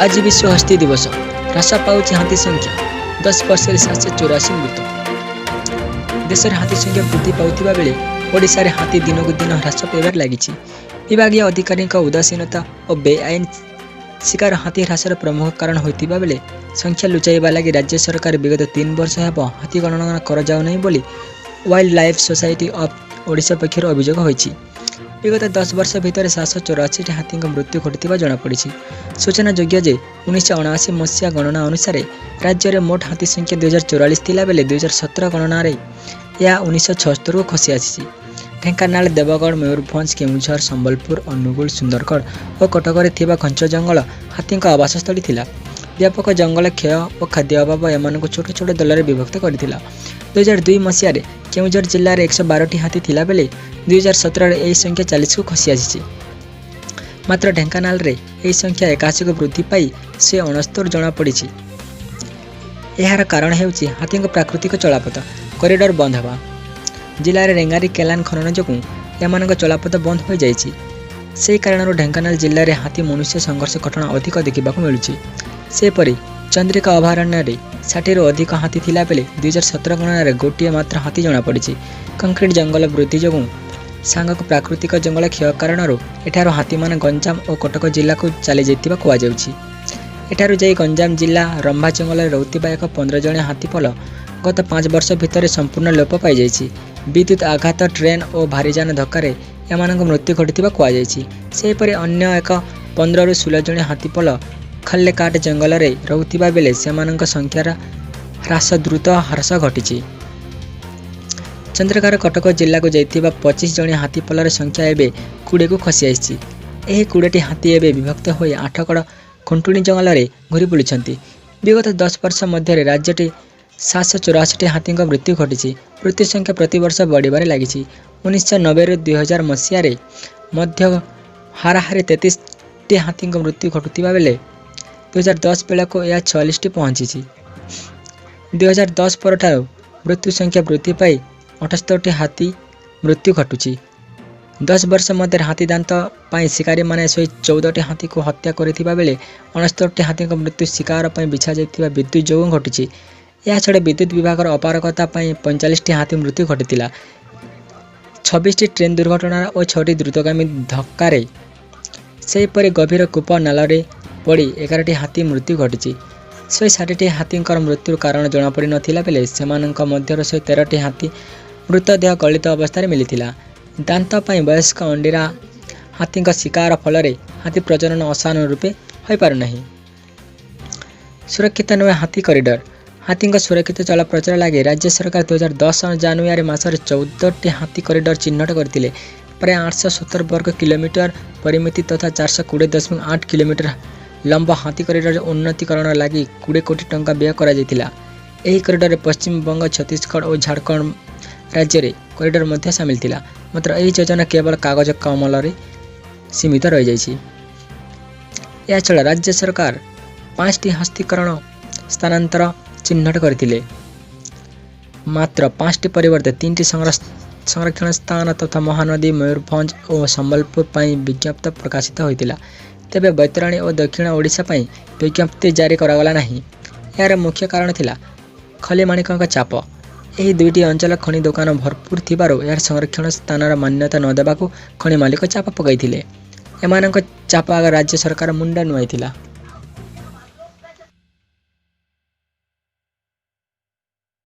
आज विश्व हस्ती दिवस। ह्रास पाउछ हाथी संख्या 10 वर्ष 784 मृत। देश में हाथी संख्या वृद्धि पाउथिबा बेले ओडिशा रे हाथी दिनकु दिन ह्रास पाइबार लागिछि। विभागीय अधिकारी उदासीनता और बेआईन शिकार हाथी ह्रासर प्रमुख कारण होइतिबा बेले संख्या लुचाइबा लागि राज्य सरकार विगत 3 वर्ष हेब हाथी गणना कर जाउ नै बोली wild life society of Odisha पक्षर अभियोग होइछि। विगत 10 वर्ष भितर 784 हाथी मृत्यु घटिथिबा जणा पड़िछि। सूचना योग्य जे 1979 मसीहा गणना अनुसार राज्य में मोट हाथी संख्या 2044 थिला बेले 2017 गणना रे या 1976 को खसी आसी। ढेंकानाल, देवगढ़, मयूरभंज, केमुझर, संबलपुर, अनुगुल, सुंदरगढ़ और कटकरे थिबा घंच जंगल हाथी आवासस्थली थिला। व्यापक जंगल क्षय और खाद्य अभाव एमानकु छोट छोट दल में विभक्त करथिला। 2002 मसीह केमुझर जिले में 112 हाथी थिला बेले 2017 रे एही संख्या 40 को खसी आसी। मात्र ढेंकानाल रे एही संख्या 81 को वृद्धि पाई 169 जणा पड़िछि। एहार कारण हेउछि हाथी प्राकृतिक चलापथ कॉरिडोर बंद हवा। जिले में रेंगारी केलान खनन जोगुं एमानक चलापथ बंद हो जाइछि। से कारण ढेंकानाल जिले में हाथी मनुष्य संघर्ष घटना अधिक देखा मिलुछि। सेपरि चंद्रिका अभयारण्य रे 60 ରୁ अधिक हाथी थिला बेले 2017 गणना गोटे मात्र हाथी जणा पड़िछि। कंक्रीट जंगल वृद्धि जोगुं सांगक प्राकृतिक जंगल क्षय कारण एठार हाथी मान गंजाम और कटक जिला को चली जाइतिबा कुआ जाउछि। एठार जाई गंजाम जिला रंभा जंगल रहउतिबा एक 15 जणिया हाथी पल गत 5 वर्ष भितर संपूर्ण लोप पाई जाइछि। विद्युत आघात, ट्रेन और भारीजान धक्कार एमानक मृत्यु घटितिबा कुआ जाइछि। सेपरि अन्य एक 15 ରୁ 16 जणिया हाथी पल खल्लेकाट जंगल रे रहउतिबा बेले सेमानक संख्यार द्रुत ह्रास घटिछि। चंद्रकार कटक जिला को जाइतिबा 25 जणिया हाथी पलर संख्या एबे 20 को खसी आइछि। एही 20टी हाथी एबे विभक्त होई आठगड़ खुंटुणी जंगल रे घुरी बुलिछंती। विगत 10 वर्ष मध्य राज्यटी 784 हाथी मृत्यु घटिछि। मृत्यु संख्या प्रति वर्ष बढ़िबारे लागिछि। 1990 ରୁ 2000 मसीह रे मध्य हाराहारी 33 हाथी मृत्यु घटुतिबा बेले 2010 बेला को यह 46 पहुंची। 2010 पर मृत्यु संख्या वृद्धि पाई 78 हाथी मृत्यु घटुची। 10 वर्ष मध्य हाथी दांत पाई शिकारी माने 14 हाथी को हत्या करथिबा बेले 69 हाथी मृत्यु शिकार पाई बिछा जाइतिबा विद्युत जोगुं घटिची। या छड़े विद्युत विभाग अपारगता पाई 45 हाथी मृत्यु घटितिला। 26 ट्रेन दुर्घटना और 6 द्रुतगामी धक्कारे सेपरि गभीर कूप नालरे पड़ी 11 हाथी मृत्यु घटिची। 160 हाथी मृत्यु कारण जनापड़ी नथिला बेले सेमानंक मध्यर 113 हाथी मृतदेह गलित अवस्था मिलिथिला। दांत पाई वयस्क अंडीरा हाथी शिकार फल हाथी प्रजनन असान रूपे हो पार नहीं। सुरक्षित नुहे हाथी कॉरिडोर। हाथी सुरक्षित चलप्रचल लगे राज्य सरकार 2010 जनवरी मासरे 14 हाथी कॉरिडोर चिन्हट करथिले। प्राय 870 वर्ग किलोमीटर परिमिति तथा 420.8 किलोमीटर लंबा हाथी कॉरिडोर उन्नतीकरण लगी 20 कोटी टंका व्यय करा जायतिला। एही कॉरिडोर पश्चिम बंग, छत्तीसगढ़ और झारखंड राज्य रे कॉरिडोर मध्य शामिल थिला। मात्र एही योजना केवल कागज कमल रे सीमित रह जाइछि। या छड़ा राज्य सरकार 5टी हस्तीकरण स्थानांतर चिन्हट करथिले। मात्र 5टी परिवर्ते 3टी संरक्षण स्थान तथा महानदी, मयूरभंज और संबलपुर पाई विज्ञप्ति प्रकाशित होइतिला। तेबे बैतरणी और दक्षिण ओडिशा पाई विज्ञप्ति जारी करागला नहीं। यार मुख्य कारण थिला खली माणिकक चाप। एही दुईटी अंचल खनि दुकान भरपूर थिबारो यार संरक्षण स्थानर मान्यता न देबाकू खनि मालिक चाप पकाइथिले। एमानक चाप आग राज्य सरकार मुंडा नुआइथिला।